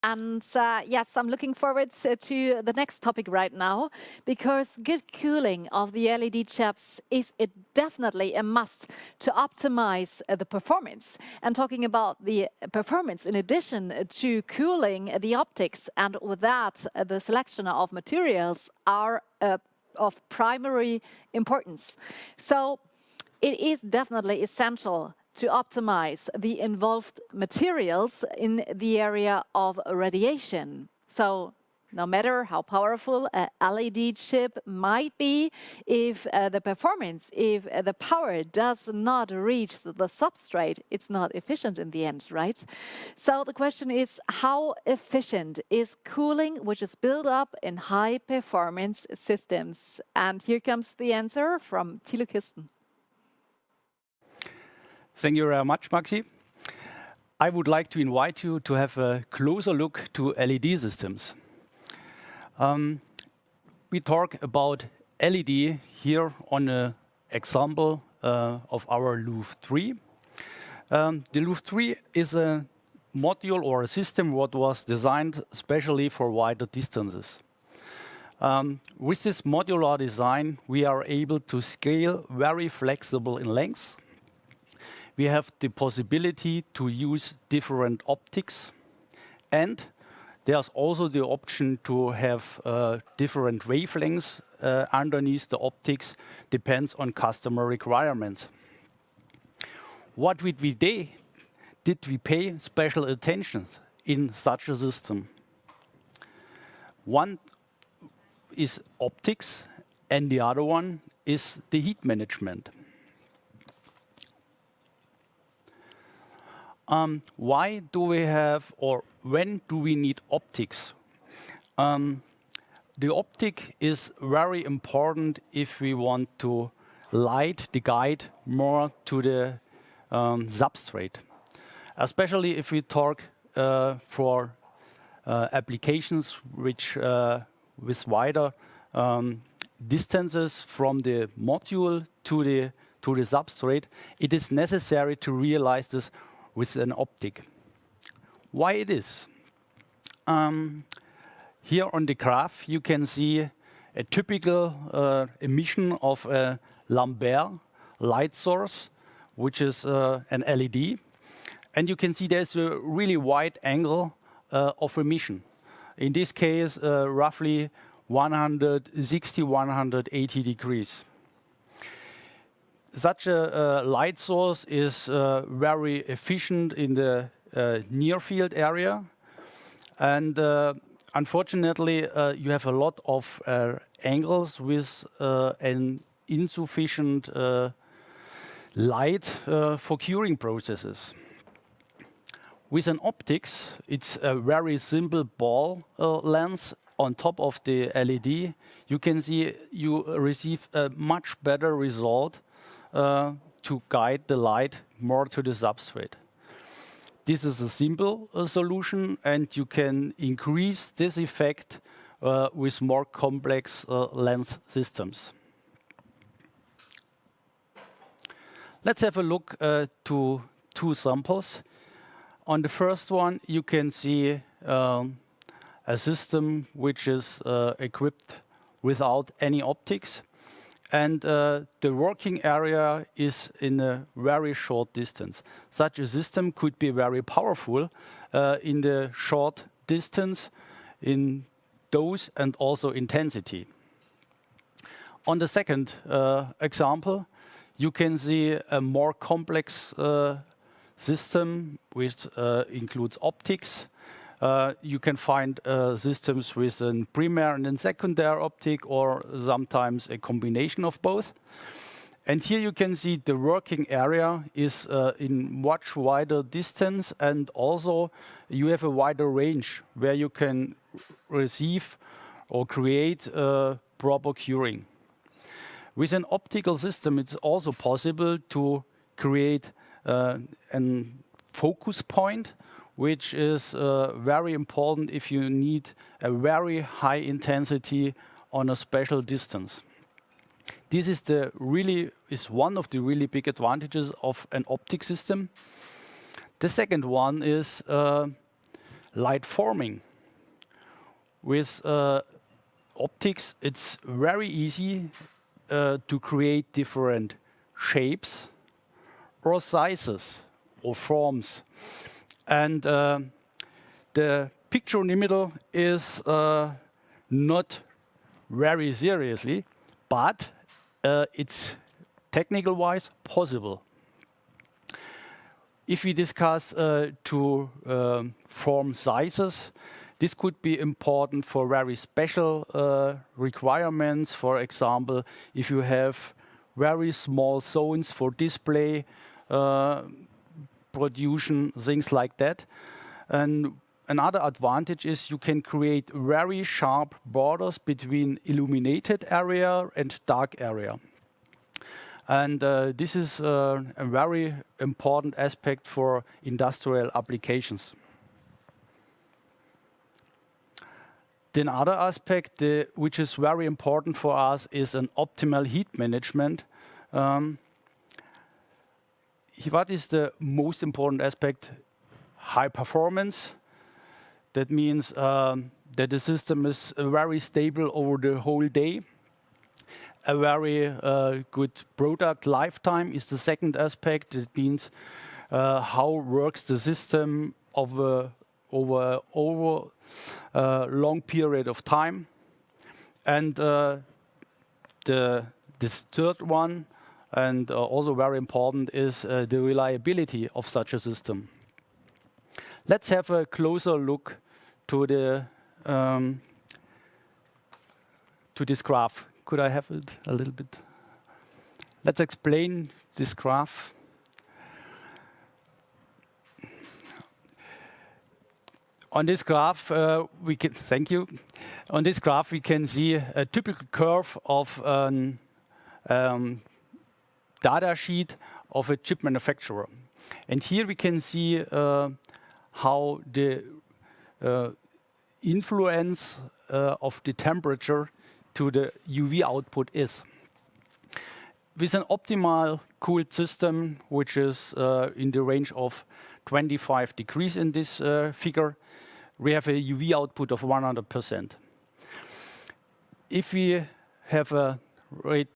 And yes, I'm looking forward to the next topic right now, because good cooling of the LED chips is definitely a must to optimize the performance. And talking about the performance, in addition to cooling the optics, and with that, the selection of materials are of primary importance. So it is definitely essential to optimize the involved materials in the area of radiation. So no matter how powerful a LED chip might be, if the power does not reach the substrate, it's not efficient in the end, right? So the question is, how efficient is cooling, which is built up in high performance systems? And here comes the answer from Thilo Kisten. Thank you very much, Maxi. I would like to invite you to have a closer look to LED systems. We talk about LED here on an example of our LUV 3. The LUV 3 is a module or a system what was designed specially for wider distances. With this modular design, we are able to scale very flexible in length. We have the possibility to use different optics, and there's also the option to have different wavelengths underneath the optics, depends on customer requirements. What did we pay special attention in such a system? One is optics, and the other one is the heat management. Why do we have, or when do we need optics? The optic is very important if we want to light the guide more to the substrate. Especially if we talk for applications which with wider distances from the module to the substrate, it is necessary to realize this with an optic. Why it is? Here on the graph, you can see a typical emission of a Lambert light source, which is an LED. And you can see there's a really wide angle of emission. In this case, roughly 160, 180 degrees. Such a light source is very efficient in the near field area. And unfortunately, you have a lot of angles with an insufficient light for curing processes. With an optics, it's a very simple ball lens on top of the LED. You can see you receive a much better result to guide the light more to the substrate. This is a simple solution, and you can increase this effect with more complex lens systems. Let's have a look to two samples. On the first one, you can see a system which is equipped without any optics. And the working area is in a very short distance. Such a system could be very powerful in the short distance, in dose and also intensity. On the second example, you can see a more complex system which includes optics. You can find systems with a primary and a secondary optic, or sometimes a combination of both. And here you can see the working area is in much wider distance, and also you have a wider range where you can receive or create proper curing. With an optical system, it's also possible to create a focus point, which is very important if you need a very high intensity on a special distance. This is one of the really big advantages of an optic system. The second one is light forming. With optics, it's very easy to create different shapes or sizes or forms. And the picture in the middle is not very seriously, but it's technical-wise possible. If we discuss to form sizes, this could be important for very special requirements. For example, if you have very small zones for display production, things like that. And another advantage is you can create very sharp borders between illuminated area and dark area. And this is a very important aspect for industrial applications. The other aspect, which is very important for us, is an optimal heat management. What is the most important aspect? High performance. That means that the system is very stable over the whole day. A very good product lifetime is the second aspect. It means how works the system over a long period of time. And this third one, and also very important, is the reliability of such a system. Let's have a closer look to this graph. Could I have it a little bit? Let's explain this graph. On this graph, thank you. On this graph, we can see a typical curve of a data sheet of a chip manufacturer. And here we can see how the influence of the temperature to the UV output is. With an optimal cooled system, which is in the range of 25 degrees in this figure, we have a UV output of 100%. If we have a rate